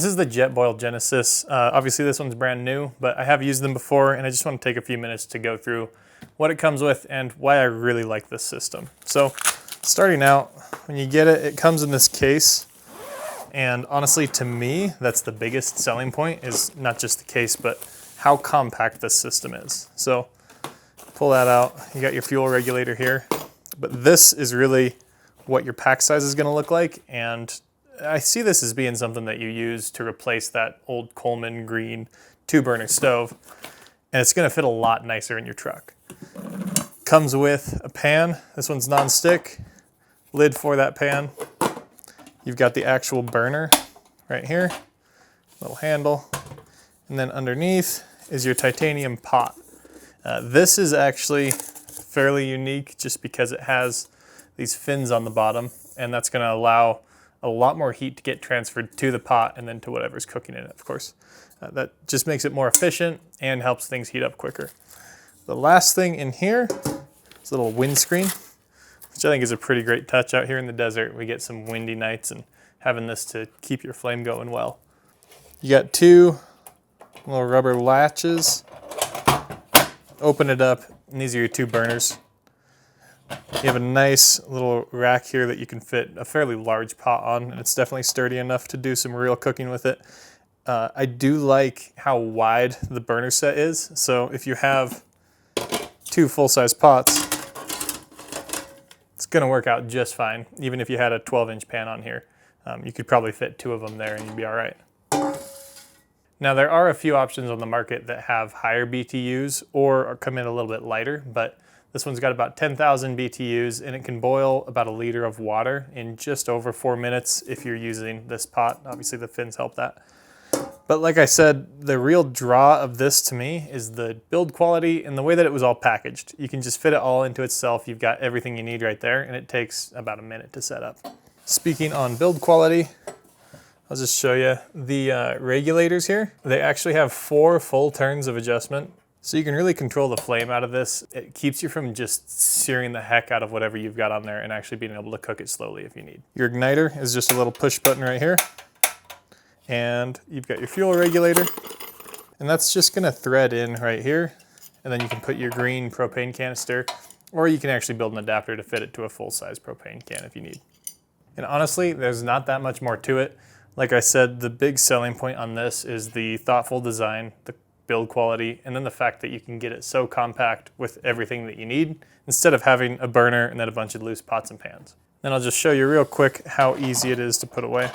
This is the Jetboil Genesis. Obviously this one's brand new, but I have used them before and I just want to take a few minutes to go through what it comes with and why I really like this system. So starting out, when you get it, it comes in this case. And honestly, to me, that's the biggest selling point, is not just the case, but how compact this system is. So pull that out, you got your fuel regulator here, but this is really what your pack size is gonna look like. And I see this as being something that you use to replace that old Coleman green 2-burner stove, and it's gonna fit a lot nicer in your truck. Comes with a pan. This one's non-stick, lid for that pan. You've got the actual burner right here, little handle, and then underneath is your titanium pot. This is actually fairly unique just because it has these fins on the bottom, and that's gonna allow a lot more heat to get transferred to the pot and then to whatever's cooking in it, of course. That just makes it more efficient and helps things heat up quicker. The last thing in here is a little windscreen, which I think is a pretty great touch out here in the desert. We get some windy nights, and having this to keep your flame going well. You got 2 little rubber latches. Open it up, and these are your 2 burners. You have a nice little rack here that you can fit a fairly large pot on, and it's definitely sturdy enough to do some real cooking with it. I do like how wide the burner set is, so if you have 2 full-size pots, it's gonna work out just fine. Even if you had a 12-inch pan on here, you could probably fit 2 of them there and you'd be all right. Now there are a few options on the market that have higher BTUs or come in a little bit lighter, but this one's got about 10,000 BTUs and it can boil about 1 liter of water in just over 4 minutes if you're using this pot. Obviously the fins help that. But like I said, the real draw of this to me is the build quality and the way that it was all packaged. You can just fit it all into itself. You've got everything you need right there, and it takes about a minute to set up. Speaking on build quality, I'll just show you the regulators here. They actually have 4 full turns of adjustment. So you can really control the flame out of this. It keeps you from just searing the heck out of whatever you've got on there and actually being able to cook it slowly if you need. Your igniter is just a little push button right here. And you've got your fuel regulator. And that's just gonna thread in right here. And then you can put your green propane canister, or you can actually build an adapter to fit it to a full-size propane can if you need. And honestly, there's not that much more to it. Like I said, the big selling point on this is the thoughtful design, the build quality, and then the fact that you can get it so compact with everything that you need instead of having a burner and then a bunch of loose pots and pans. Then I'll just show you real quick how easy it is to put away.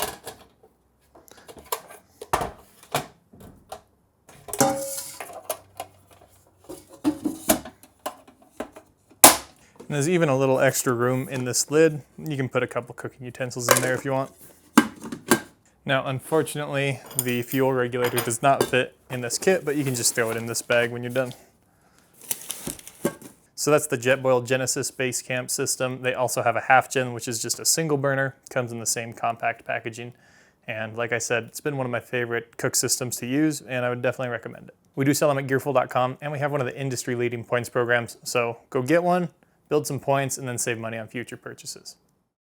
And there's even a little extra room in this lid. You can put a couple cooking utensils in there if you want. Now, unfortunately, the fuel regulator does not fit in this kit, but you can just throw it in this bag when you're done. So that's the Jetboil Genesis Basecamp system. They also have a half-gen, which is just a single burner. Comes in the same compact packaging. And like I said, it's been one of my favorite cook systems to use, and I would definitely recommend it. We do sell them at gearful.com, and we have one of the industry-leading points programs. So go get one, build some points, and then save money on future purchases.